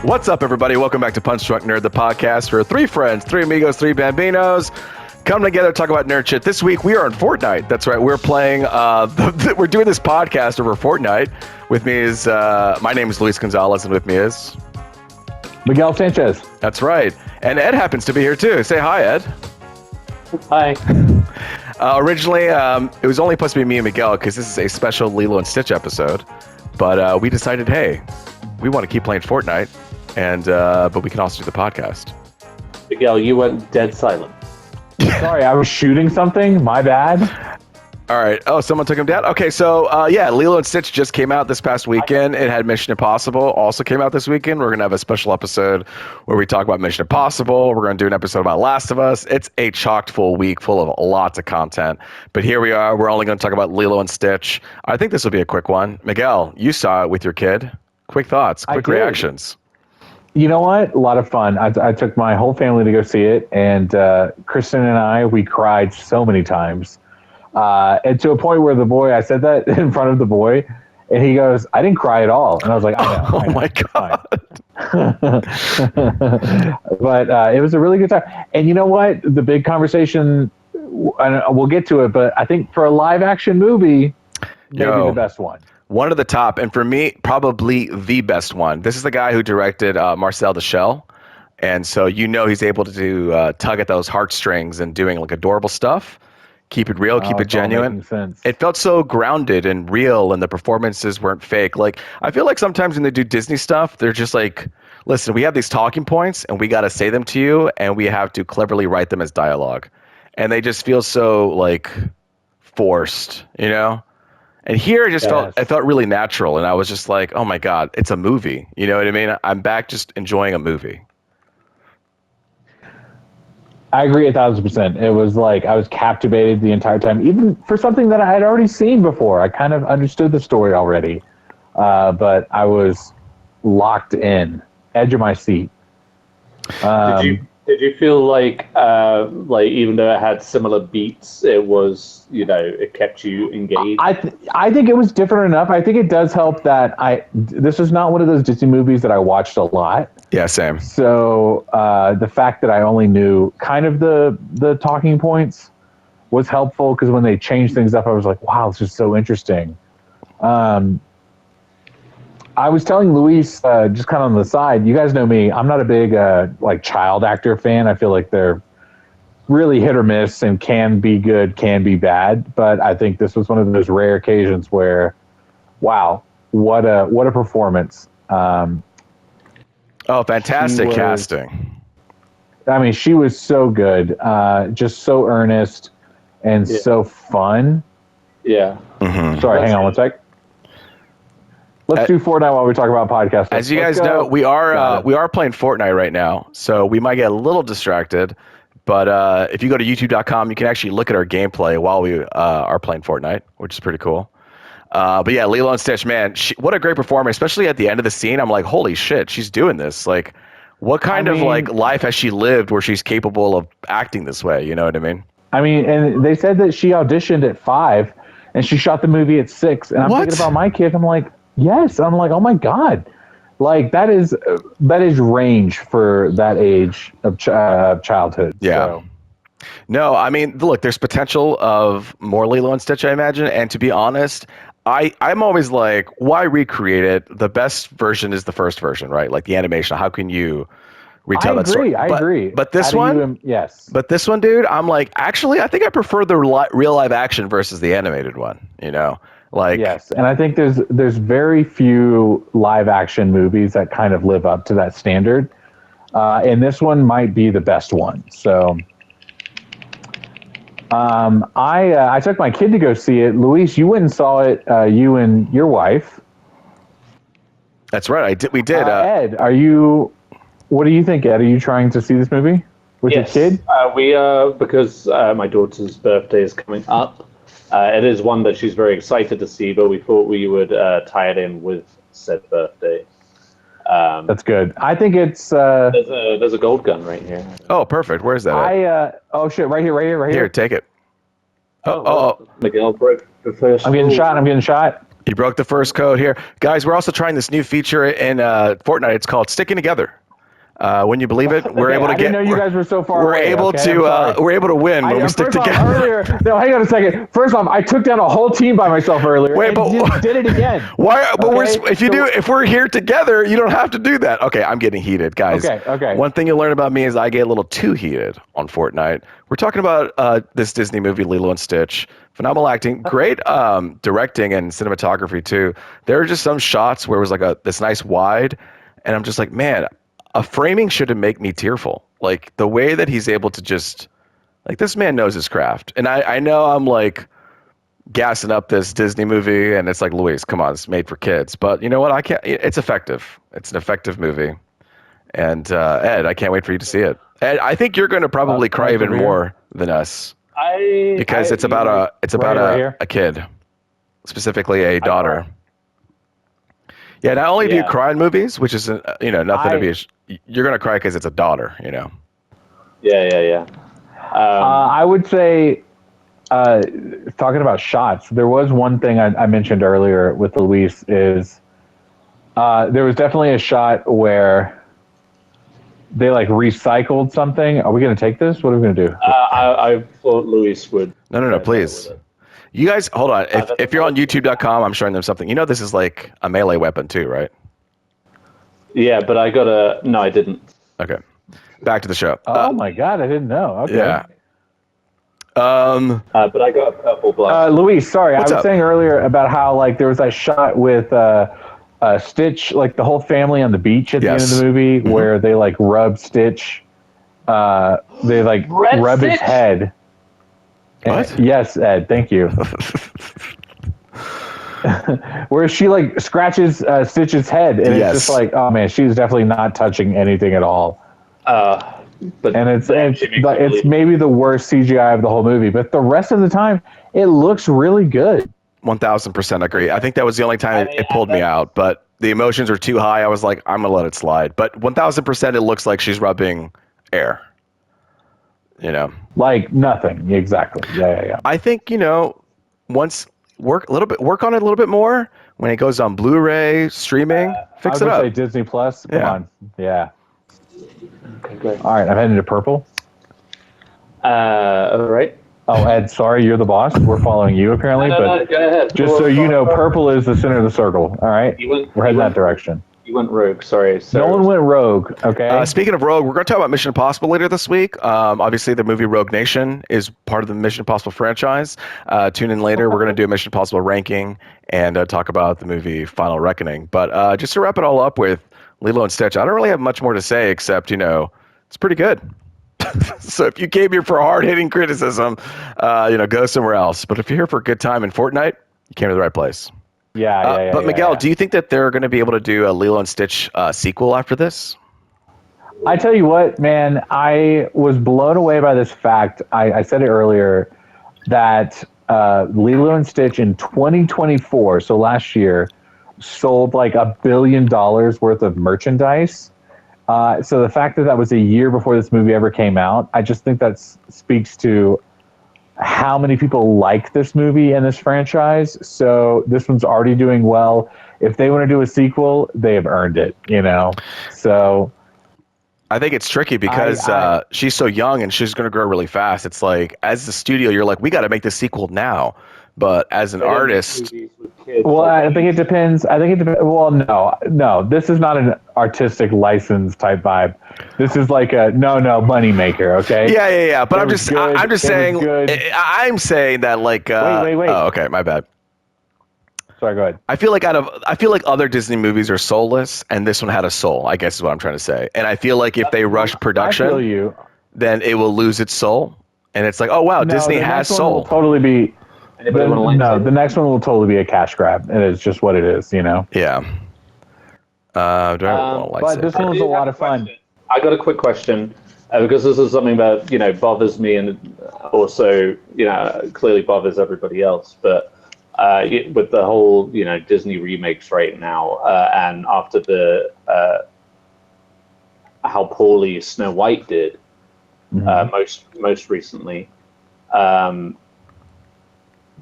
What's up, everybody? Welcome back to Punch Drunk Nerd, the podcast where three friends, three amigos, three bambinos come together to talk about nerd shit. This week, we are on Fortnite. That's right. We're playing, we're doing this podcast over Fortnite. With me is, my name is Luis Gonzalez, and with me is... Miguel Sanchez. That's right. And Ed happens to be here, too. Say hi, Ed. Hi. Originally, it was only supposed to be me and Miguel because this is a special Lilo and Stitch episode. But we decided, hey, we want to keep playing Fortnite, and but we can also do the podcast. Miguel, you went dead silent. Sorry, I was shooting something. My bad. All right. Oh, someone took him down? Okay, so yeah, Lilo and Stitch just came out this past weekend. It had Mission Impossible also came out this weekend. We're going to have a special episode where we talk about Mission Impossible. We're going to do an episode about Last of Us. It's a chock full week full of lots of content. But here we are. We're only going to talk about Lilo and Stitch. I think this will be a quick one. Miguel, you saw it with your kid. Quick thoughts, quick reactions. You know what? A lot of fun. I took my whole family to go see it, and Kristen and I, we cried so many times. And to a point where the boy, I said that in front of the boy, and he goes, I didn't cry at all. And I was like, I know. Oh my God. But it was a really good time. And you know what? The big conversation, and we'll get to it, but I think for a live action movie, maybe the best one. One of the top, and for me, probably the best one. This is the guy who directed Marcel the Shell. And so he's able to do tug at those heartstrings and doing like adorable stuff. Keep it real, keep it genuine. It felt so grounded and real, and the performances weren't fake. Like, I feel like sometimes when they do Disney stuff, they're just like, listen, we have these talking points, and we got to say them to you, and we have to cleverly write them as dialogue. And they just feel so, like, forced, you know? And here it felt really natural, and I was just like, oh my God, it's a movie. You know what I mean? I'm back just enjoying a movie. I agree 1,000%. It was like I was captivated the entire time, even for something that I had already seen before. I kind of understood the story already, but I was locked in, edge of my seat. Did you feel like even though it had similar beats, it was, it kept you engaged? I think it was different enough. I think it does help that this is not one of those Disney movies that I watched a lot. Yeah, same. So the fact that I only knew kind of the talking points was helpful, because when they changed things up, I was like, wow, this is so interesting. I was telling Luis, just kind of on the side, you guys know me, I'm not a big child actor fan. I feel like they're really hit or miss and can be good, can be bad. But I think this was one of those rare occasions where, wow, what a performance. Fantastic casting. I mean, she was so good, just so earnest and so fun. Yeah. Mm-hmm. Sorry, hang on one sec. Let's do Fortnite while we talk about podcasts. As you guys know, we are playing Fortnite right now, so we might get a little distracted. But if you go to youtube.com, you can actually look at our gameplay while we are playing Fortnite, which is pretty cool. But yeah, Lilo and Stitch, man, what a great performer, especially at the end of the scene. I'm like, holy shit, she's doing this. Like, what kind of life has she lived where she's capable of acting this way? You know what I mean? I mean, and they said that she auditioned at 5 and she shot the movie at 6. And I'm thinking about my kid. I'm like, yes. I'm like, oh my God. Like, that is range for that age of childhood. Yeah. So. No, I mean, look, there's potential of more Lilo and Stitch, I imagine. And to be honest, I'm always like, why recreate it? The best version is the first version, right? Like the animation. How can you retell that story? I agree. But this one, yes. But this one, dude, I'm like, actually, I think I prefer the real live action versus the animated one. You know, like yes. And I think there's very few live action movies that kind of live up to that standard, and this one might be the best one. So. I took my kid to go see it. Luis, you went and saw it, you and your wife. That's right. We did. Ed, what do you think, Ed? Are you trying to see this movie with your kid? We are, because my daughter's birthday is coming up. It is one that she's very excited to see, but we thought we would tie it in with said birthday. That's good. I think it's there's a gold gun right here. Oh, perfect. Where's that? Oh shit! Right here. Here, take it. Miguel broke the first. I'm getting shot. You broke the first code here. Guys, we're also trying this new feature in Fortnite. It's called Sticking Together. When you believe it, we're able to I didn't know you guys were so far we're away. able Okay, to I'm sorry. we're able to win when we stick First off, together. earlier, no, hang on a second. First off, I took down a whole team by myself earlier. Wait, and but just did it again. Why? But Okay? if we're here together, you don't have to do that. Okay, I'm getting heated, guys. Okay. One thing you'll learn about me is I get a little too heated on Fortnite. We're talking about this Disney movie, Lilo and Stitch. Phenomenal acting, great directing and cinematography too. There are just some shots where it was like this nice wide, and I'm just like, man, a framing should make me tearful. Like the way that he's able to just, like, this man knows his craft. And I know I'm like gassing up this Disney movie, and it's like, Luis, come on, it's made for kids. But you know what? I can't. It's effective. It's an effective movie. And Ed, I can't wait for you to see it. Ed, I think you're going to probably cry even more than us because it's about a kid, specifically a daughter. Yeah, not only do you cry in movies, which is nothing to be. You're gonna cry because it's a daughter, Yeah. I would say, talking about shots, there was one thing I mentioned earlier with Luis is there was definitely a shot where they like recycled something. Are we gonna take this? What are we gonna do? I thought Luis would. No, please. You guys, hold on. If you're on YouTube.com, I'm showing them something. This is like a melee weapon too, right? Yeah, but I got a... No, I didn't. Okay. Back to the show. Oh my God, I didn't know. Okay. Yeah. But I got a purple blast. Luis, sorry. I was up? saying earlier about how like there was that shot with Stitch, like the whole family on the beach at the end of the movie where they like rub Stitch. They like rub his head. What? Yes, Ed. Thank you. Where she like scratches Stitch's head, and it's just like, oh man, she's definitely not touching anything at all. But It's maybe the worst CGI of the whole movie, but the rest of the time, it looks really good. 1000% agree. I think that was the only time it pulled me out, but the emotions were too high. I was like, I'm gonna let it slide. But 1000%, it looks like she's rubbing air. Like nothing. Exactly. Yeah. I think once work on it a little bit more when it goes on Blu-ray streaming. Fix it up. Say Disney Plus. Come on. Yeah. Okay, great. All right, I'm heading to purple. All right. Oh, Ed, sorry, you're the boss. We're following you apparently, No, go ahead. Just so you know, purple is the center of the circle. All right, we're heading that direction. You went rogue. Sorry. No one went rogue. Okay. Speaking of rogue, we're going to talk about Mission Impossible later this week. Obviously, the movie Rogue Nation is part of the Mission Impossible franchise. Tune in later. We're going to do a Mission Impossible ranking and talk about the movie Final Reckoning. But just to wrap it all up with Lilo and Stitch, I don't really have much more to say except it's pretty good. So if you came here for hard-hitting criticism, go somewhere else. But if you're here for a good time in Fortnite, you came to the right place. Yeah. But Miguel, do you think that they're going to be able to do a Lilo and Stitch sequel after this? I tell you what, man, I was blown away by this fact. I said it earlier that Lilo and Stitch in 2024, so last year, sold like $1 billion worth of merchandise. So the fact that was a year before this movie ever came out, I just think that speaks to how many people like this movie and this franchise. So this one's already doing well. If they want to do a sequel, they have earned it, So I think it's tricky because she's so young and she's going to grow really fast. It's like, as the studio, you're like, we got to make the sequel now. But as an artist, well, I think it depends. Well, no, this is not an artistic license type vibe. This is like a no money maker. Okay. Yeah. But I'm just saying. I'm saying that like. Wait. Oh, okay, my bad. Sorry, go ahead. I feel like other Disney movies are soulless, and this one had a soul, I guess is what I'm trying to say. And I feel like if they rush production, then it will lose its soul. And it's like, oh wow, Disney has soul. Totally be. The next one will totally be a cash grab. It is just what it is, Yeah. But this one was a lot of fun. I got a quick question because this is something that bothers me and also clearly bothers everybody else. But with the whole Disney remakes right now, and after the how poorly Snow White did, Mm-hmm. Most recently.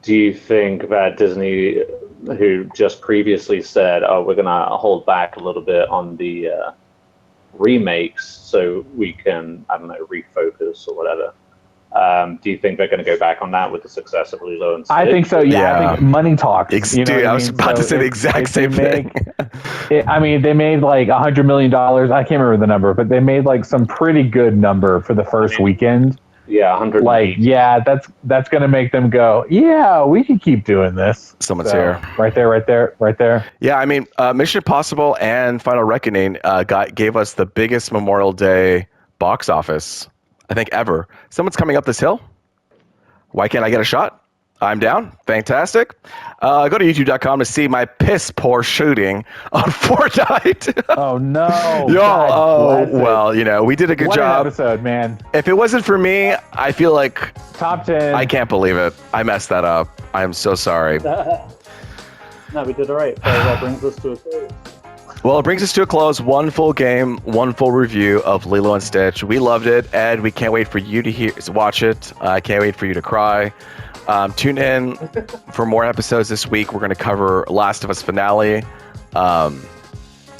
do you think that Disney, who just previously said, "Oh, we're gonna hold back a little bit on the remakes so we can, I don't know, refocus or whatever," do you think they're going to go back on that with the success of Lilo and Stitch? I think so. Yeah, I Yeah. think money talks. You know Dude, what I was mean? about to So say the exact if they same thing. I mean, they made like $100 million. I can't remember the number, but they made like some pretty good number for the first weekend. Yeah, 100. Like, yeah, that's gonna make them go, yeah, we can keep doing this. Someone's here. Right there. Yeah, I mean, Mission Impossible and Final Reckoning gave us the biggest Memorial Day box office, I think, ever. Someone's coming up this hill. Why can't I get a shot? I'm down. Fantastic. Go to youtube.com to see my piss poor shooting on Fortnite. Oh no. Yo, well, you know, we did a good what job. an episode, man. If it wasn't for me, I feel like Top 10. I can't believe it. I messed that up. I am so sorry. No, we did all right. So that brings us to a close. Well, it brings us to a close. One full game, one full review of Lilo and Stitch. We loved it, Ed. We can't wait for you to watch it. I can't wait for you to cry. Tune in for more episodes this week. We're going to cover Last of Us finale, and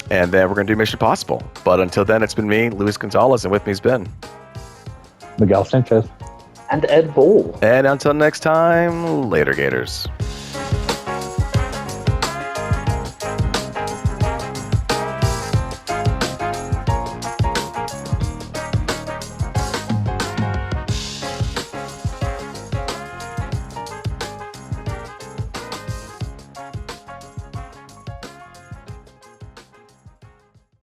then we're going to do Mission Impossible. But until then, it's been me, Luis Gonzalez, and with me has been Miguel Sanchez. And Ed Ball. And until next time, later, Gators.